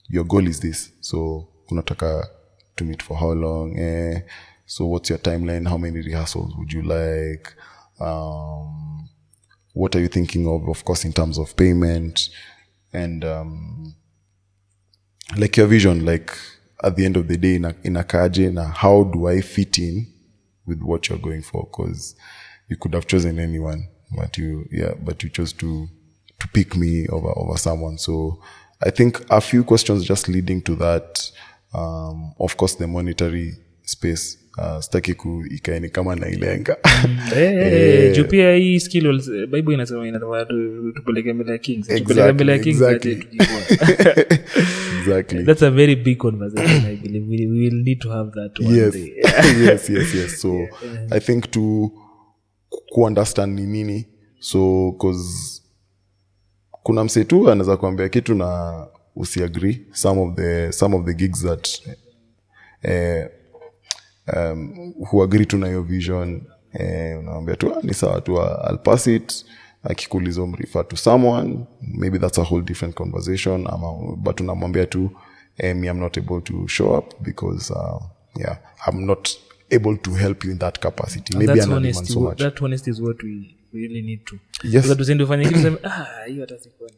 your goal is this, so unataka to meet for how long, so what's your timeline, how many rehearsals would you like, what are you thinking of course in terms of payment, and like your vision, like at the end of the day inakaje na how do I fit in with what you're going for, because you could have chosen anyone, but you chose to pick me over someone. So I think a few questions just leading to that, of course the monetary space, staki ikaeni kama nailenga jupia hii skills bible inasema inataka tupeleke mbele ya kings, tupeleke mbele ya kings exactly. That's a very big conversation. I believe we will need to have that one day. yes so I think to understand ni nini, so cause kuna msetu anaweza kuambia kitu na usiagree some of the gigs that who agree to na your vision, unaambia tu ni sawa tu, I'll pass it. Akikuuliza refer to someone, maybe that's a whole different conversation, but unamwambia tu me, I'm not able to show up because I'm not able to help you in that capacity. And maybe I'm not so much. That honesty is what we really need to. Yes. Because tusende ufanye kitu sema hiyo hata sikuwa.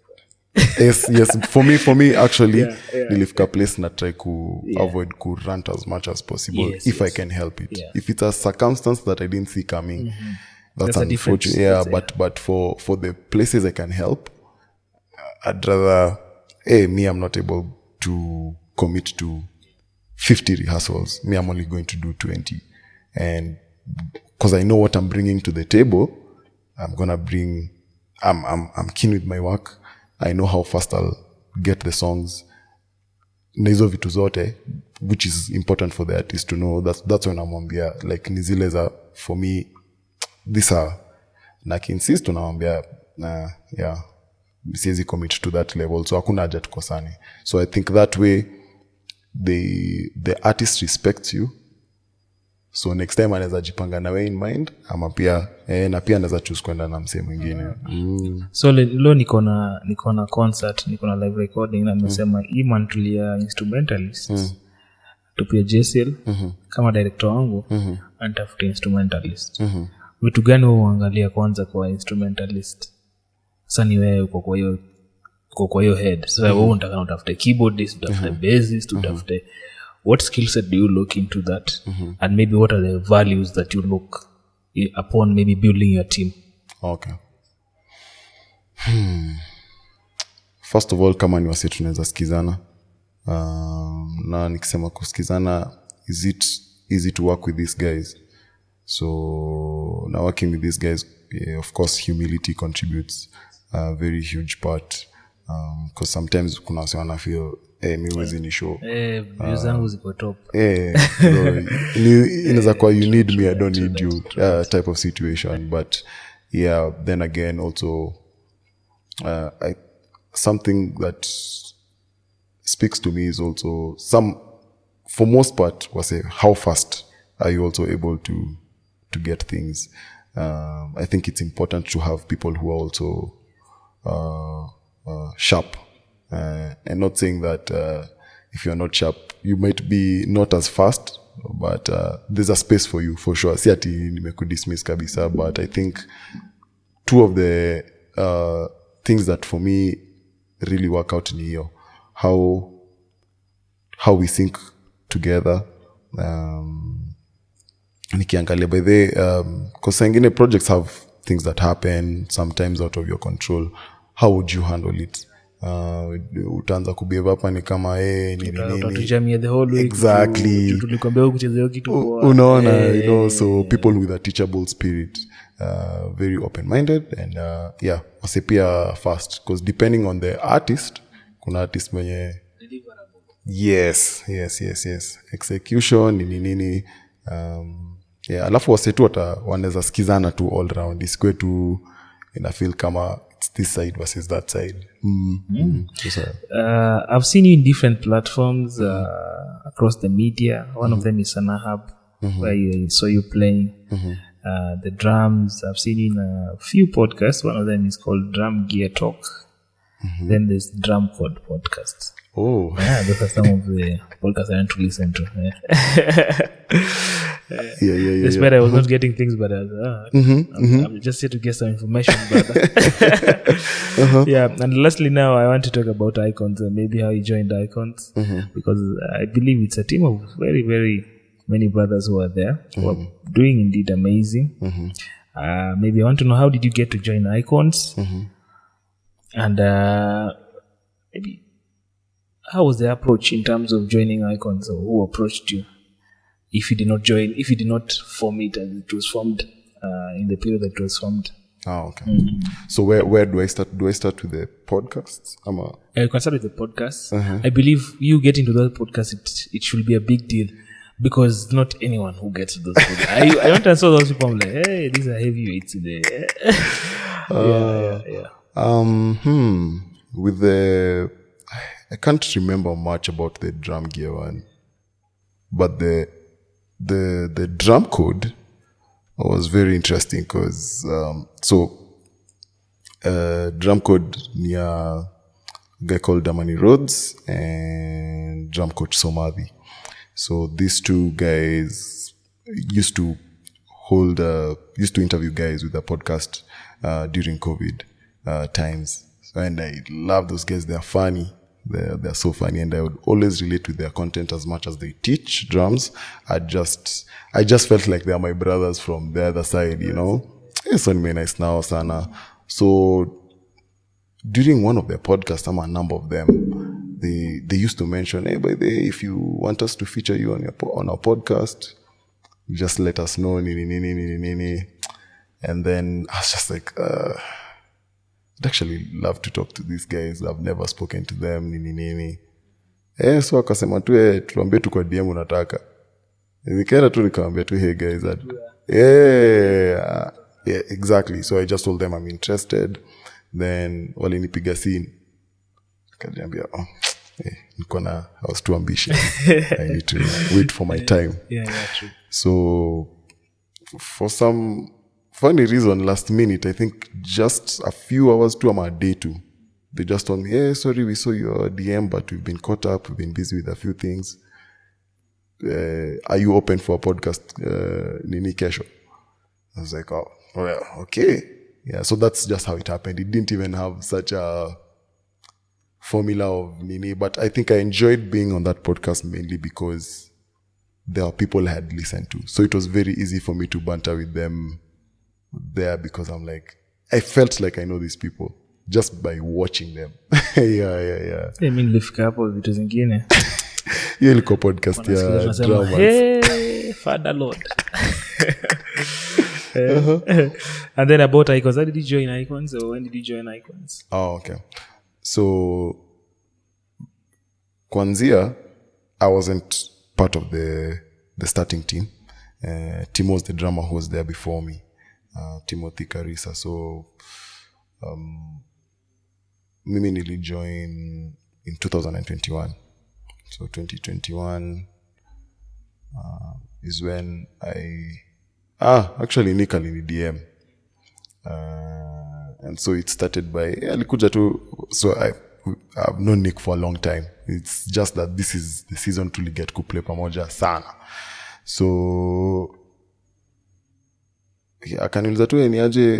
yes for me actually nilifika place na try ku avoid ku rant as much as possible if I can help it. If it's a circumstance that I didn't see coming, that's unfortunate. But for the places I can help, I'd rather me, I'm not able to commit to 50 rehearsals. Me, I'm only going to do 20, and because I know what I'm bringing to the table, I'm keen with my work. I know how fast I'll get the songs. Na hizo vitu zote, which is important for the artist to know. That's when namwambia like ni zile za for me these are, na insist unamwambia siwezi commit to that level, so hakuna haja tukosane. So I think that way the artist respects you, so next time anaweza jipanga na way in mind, ama pia na pia anaweza choose kwenda na msee mwingine. So leo niko na concert, niko na live recording, na nimesema Iman tulia instrumentalist tupia Jasiel kama director wangu anatafuta instrumentalist. Vitu gani uangalia kwanza kwa instrumentalist? Sasa ni wewe uko kwa hiyo head. Sasa wewe unataka utafute keyboardist, utafute bassist, utafute what skill set do you look into that, and maybe what are the values that you look upon maybe building your team? Okay. First of all, kama ni wase tunaweza sikizana, na nikisema kusikizana, is it easy to work with these guys? So now working with these guys, of course humility contributes a very huge part, because sometimes kuna wase wana feel mi wezi ni show views zangu ziko top, inaweza kwa you need me, I don't need you type of situation. But then again also something that speaks to me is also for most part was how fast are you also able to get things. I think it's important to have people who are also sharp, and not saying that if you're not sharp you might be not as fast, but there's a space for you for sure. Si ati nimekudismiss kabisa, but I think two of the things that for me really work out in hiyo, how we sync together. Nikiangalia by the because ingine projects have things that happen sometimes out of your control. How would you handle it? Utaanza kubehave hapa ni kama nini tutujamia the whole week, exactly, tulikwambia kuchezea kitu kwa unaona, so people with a teachable spirit, very open minded, and wasipia fast, because depending on the artist, kuna artist mwenye yes execution nini alafu wasetu wanaweza sikizana tu all round, isikwe tu ina feel kama it's this side versus that side. So, I've seen you in different platforms across the media. One of them is Sanahab, where I saw you playing the drums. I've seen you in a few podcasts. One of them is called Drum Gear Talk. Then there's Drum Code Podcast. oh, Yeah, those are some of the podcasts I want to listen to. yeah. Despite I was not getting things, but I was, I'm just here to get some information, brother. Yeah, and lastly now I want to talk about Icons and maybe how you joined Icons, because I believe it's a team of very, very many brothers who are there, who are doing indeed amazing. Maybe I want to know, how did you get to join Icons? And maybe how was the approach in terms of joining Icons, or who approached you? If you did not form it as it was formed in the period that it was formed. Okay. So where do I start? Do I start with the podcasts? You can start with the podcast. I believe you get into those podcasts, it should be a big deal, because not anyone who gets to those podcasts. I don't answer those people. I'm like, hey, these are heavyweights today. Yeah. With the, I can't remember much about the drum gear one, but the drum code was very interesting because drum code near a guy called Damani Rhodes and drum coach Somadhi. So these two guys used to interview guys with a podcast during COVID times. And I love those guys. They're funny. They're so funny, and I would always relate with their content as much as they teach drums. I just felt like they're my brothers from the other side, you know. It's only nice now, Sana. So during one of their podcasts, a number of them, they used to mention, hey, by the way, if you want us to feature you on our podcast, just let us know. And then I was just like, I'd actually love to talk to these guys. I've never spoken to them. So akasema tu tuambie tu kwa DM unataka. Nikaenda tu nikamwambia tu, hey guys, yeah, exactly. So I just told them I'm interested. Then walinipiga scene. Kaniambia, niko na, I was too ambitious. I need to wait for my time. Yeah, true. So for some funny reason, last minute, I think just a few hours to a day too, they just told me, hey, sorry, we saw your DM, but we've been caught up, we've been busy with a few things. Are you open for a podcast, Nini Kesho? I was like, oh, well, okay. Yeah, so that's just how it happened. It didn't even have such a formula of Nini, but I think I enjoyed being on that podcast mainly because there are people I had listened to. So it was very easy for me to banter with them there, because I'm like, I felt like I know these people just by watching them. Yeah. I mean, lifika hapo vitu zingine. Hiyo ilikuwa podcast ya drama. Hey, Father Lord. And then about Icons, how did you join Icons, or when did you join Icons? Oh, okay. So Kwanzia, I wasn't part of the starting team. Timo was the drummer who was there before me. Timothy Karisa. So mimi nilijoin in 2021. So 2021 is when actually Nick alini DM. And so it started by alikuja tu. So I've known Nick for a long time. It's just that this is the season to get kuplay pamoja sana. So akaniuliza tu niaje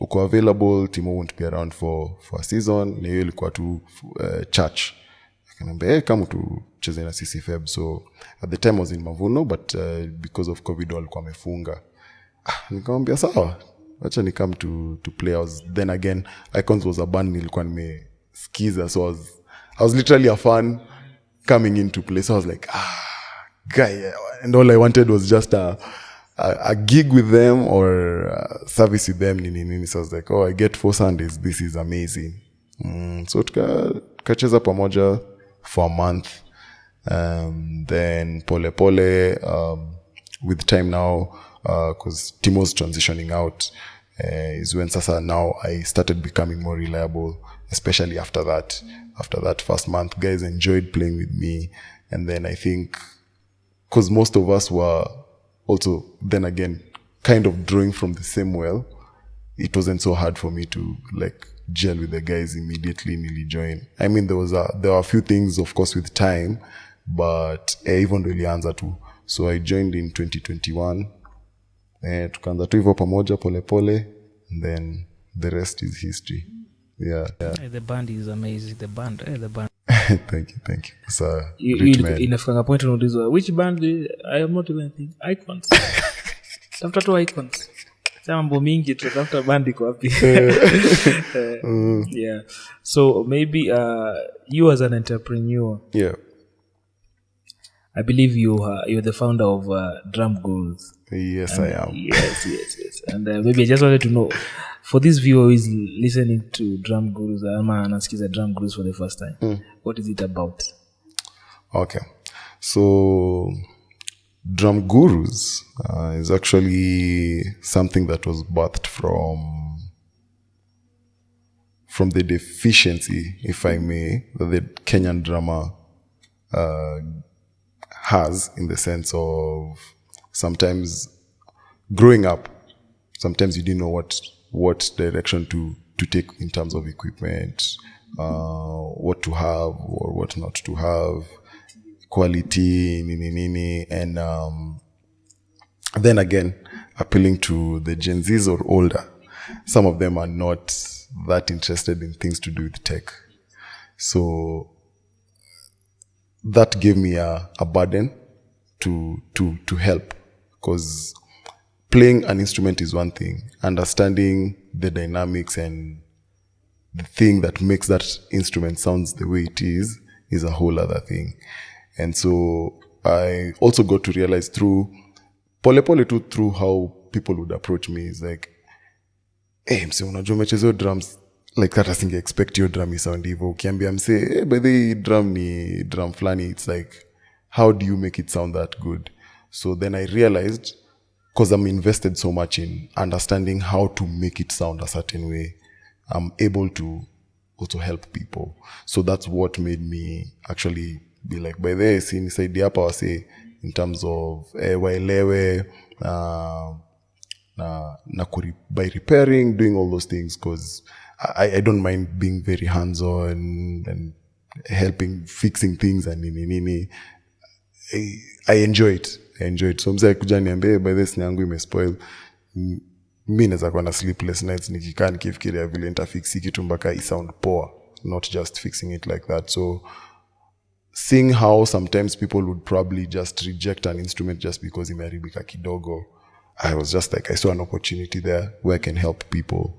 uko available, Timo won't be around for a season. Ni hiyo ilikuwa tu church. Akaniambia kama tucheze na sisi Feb. So at the time I was in Mavuno, but because of COVID walikuwa wamefunga. Nikamwambia sawa, acha ni come to play. Then again, Icons was a band nilikuwa nimesikiza, so I was literally a fan coming in to play. So I was like, guy, and all I wanted was just a gig with them or service with them. So I was like, I get 4 Sundays. This is amazing. So tukacheza pamoja for a month. Then pole with time now, because Timo's transitioning out, is when sasa now I started becoming more reliable, especially after that first month. Guys enjoyed playing with me. And then I think, because most of us were also, then again, kind of drawing from the same well, it wasn't so hard for me to like gel with the guys immediately, nearly join. I mean, there were a few things, of course, with time, but even really answer to. So I joined in 2021. Tukaanza tu hivyo pamoja pole pole, and then the rest is history. Yeah. The band is amazing. The band. Thank you. So inafika point unaulizwa which band. I am not even thinking icons. Tafuta tu icons. Mambo mingi tutafuta band iko wapi? Yeah. So maybe you as an entrepreneur. Yeah. I believe you're the founder of Drumgurus. Yes, I am. Yes. And maybe I just wanted to know, for this viewer who is listening to Drumgurus, anasikiza Drumgurus for the first time, what is it about? Okay. So, Drumgurus is actually something that was birthed from the deficiency, if I may, that the Kenyan drummer has, in the sense of sometimes growing up, sometimes you didn't know what direction to take in terms of equipment, what to have or what not to have, quality, nini, and then again, appealing to the Gen Zs or older. Some of them are not that interested in things to do with tech. So that gave me a burden to help, because playing an instrument is one thing. Understanding the dynamics and the thing that makes that instrument sounds the way it is a whole other thing. And so I also got to realize through how people would approach me is like, hey, mse unajua umechezea drums like that, asinge expect your drum sound hivyo. Ukiambia mse, hey, by the drum ni drum flani, it's like, how do you make it sound that good? So then I realized, because I'm invested so much in understanding how to make it sound a certain way, I'm able to also help people. So that's what made me actually be like, by the way, nisaidia hapa wase in terms of waelewe by repairing, doing all those things, because I don't mind being very hands-on and helping, fixing things and nini. I enjoy it. So mzee kuja niambie by this yangu imespoil, mimi naweza kuwa na sleepless nights nikikaa nikifikiria vile nitafix kitu mpaka i sound poor, not just fixing it like that. So seeing how sometimes people would probably just reject an instrument just because imeharibika kidogo, I was just like, I saw an opportunity there where I can help people.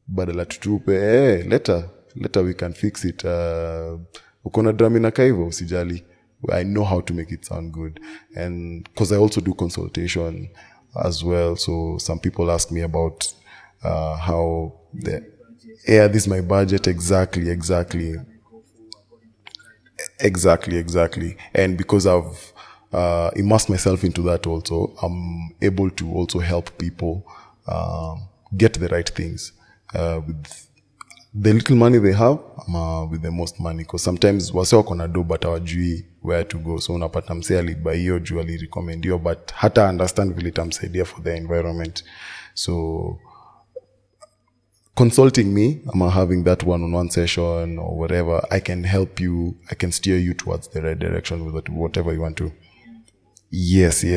Badala tutupe, later we can fix it. Ukona drum inakaa hivyo, usijali. I know how to make it sound good. And because I also do consultation as well. So some people ask me about how this is my budget. Exactly. And because I've immersed myself into that also, I'm able to also help people get the right things with the little money they have, with the most money. Because sometimes wase wako na do but hawajui where to go. So unapata msee alibuy hiyo juu alirecommend hiyo, but hata understand vile itamsaidia for the environment. So consulting me, I'm having that one-on-one session or whatever, I can help you, I can steer you towards the right direction with whatever you want to. Yes. So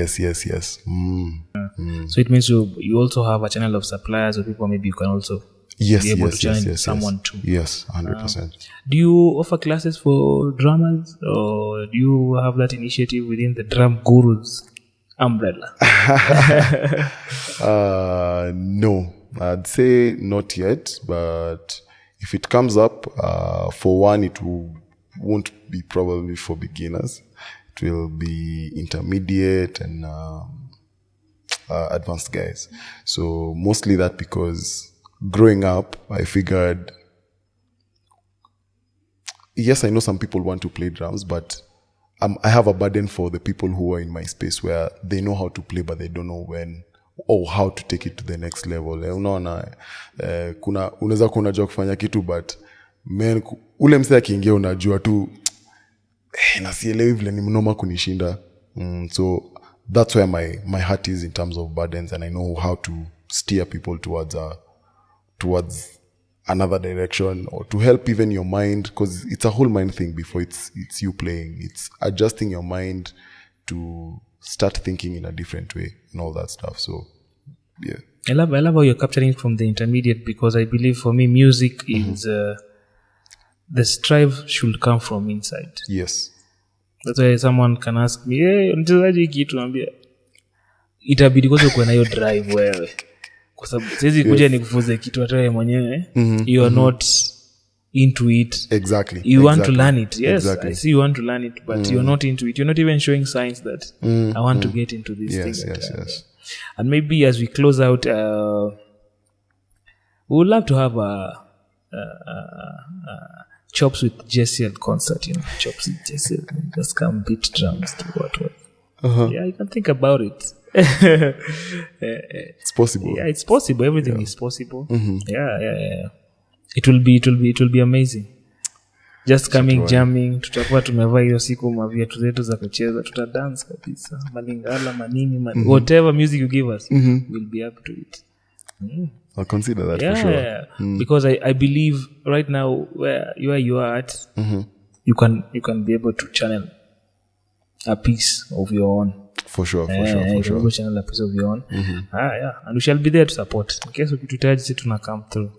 it means you also have a channel of suppliers or people maybe you can also be able to challenge someone too. Yes, 100%. Do you offer classes for drummers, or do you have that initiative within the Drumgurus umbrella? No, I'd say not yet, but if it comes up, for one, it won't be probably for beginners. It will be intermediate and advanced guys. So mostly that because growing up, I figured, yes, I know some people want to play drums, but I have a burden for the people who are in my space where they know how to play, but they don't know when how to take it to the next level. Unaona unaweza kuwa unajua kufanya kitu but man ule msee akiingia unajua tu nasielewi vile ni mnoma kunishinda. So that's where my heart is in terms of burdens, and I know how to steer people towards another direction, or to help even your mind, because it's a whole mind thing before it's you playing. It's adjusting your mind to start thinking in a different way and all that stuff. So yeah, I love how you're capturing it from the intermediate, because I believe for me music is the strive should come from inside. Yes, that's why someone can ask me, hey, mchezaji kitu naambia itabidi kwanza kuwa na hiyo drive wewe, kwa sababu siwezi kuja nikufunze kitu hata wewe mwenyewe you are not into it. Exactly. You want to learn it. Yes, exactly. I see you want to learn it, but you're not into it. You're not even showing signs that I want to get into this thing. Yes. And maybe as we close out, we would love to have a Chops with Jasiel concert, Chops with Jasiel. Just come beat drums to what. Yeah, you can think about it. It's possible. Yeah, it's possible. Everything is possible. Yeah. It will be amazing. Just coming, jamming, tutakuwa tumevaa hiyo siku maviatu zetu za kucheza, tutadance kabisa. Malingala, manini, whatever music you give us, we'll be up to it. I'll consider that for sure. Yeah. Because I believe right now where you are at, you can be able to channel a piece of your own. For sure. You can go channel a piece of your own. And we shall be there to support. In case ukituhitaji sisi tuna come through.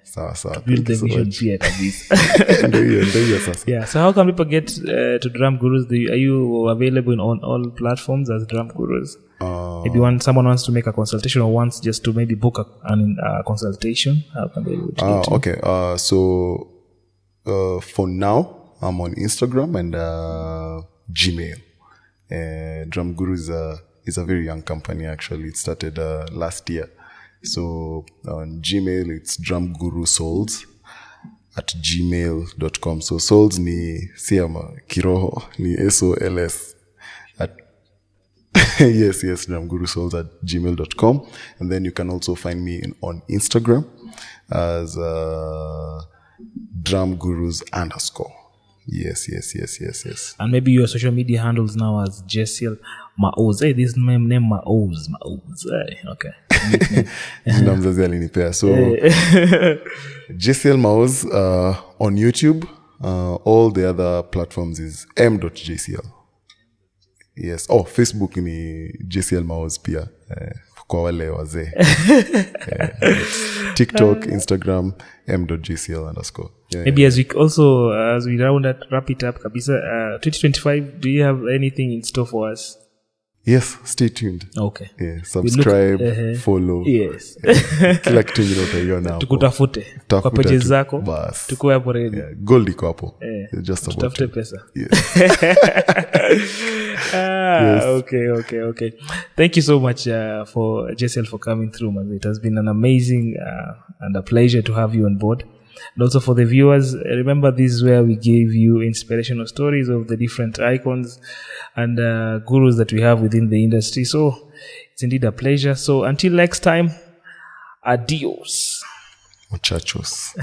Sawa. Build the vision pia kabisa. Ndio sasa. Yeah, so how can people get to Drumgurus? Are you available on all platforms as Drumgurus? Maybe someone wants to make a consultation or wants just to maybe book a consultation, how can they do it? Okay. So for now, I'm on Instagram and Gmail. Drumgurus is a very young company actually. It started last year. So on Gmail, it's drumgurusouls@gmail.com. So souls ni siama kiroho ni SOLS. Yes, drumgurusouls@gmail.com. And then you can also find me on Instagram as drumgurus_. Yes. And maybe your social media handles now as Jasiel Maoz. Hey, this name Maoz. Hey, okay. Jina mzazi alinipea. So Jasiel Maoz on YouTube. All the other platforms is m.jasiel. Yes. Facebook ni Jasiel Maoz pia. Kwa wale wazee. TikTok, Instagram, m.jasiel_. Maybe as we wrap it up kabisa, 2025, do you have anything in store for us? Yes, stay tuned. Okay. Yeah, subscribe, follow. Yes. Kila kitu ingine utaiona hapo. Tukutafute kwa pages zako. Tukue hapo ready. Yeah, gold iko hapo. Just about. Tutafute pesa. Yes. Yes. Okay. Thank you so much for Jasiel for coming through, man. It has been an amazing and a pleasure to have you on board. And also for the viewers, remember this is where we gave you inspirational stories of the different icons and gurus that we have within the industry. So it's indeed a pleasure. So until next time, adios. Muchachos.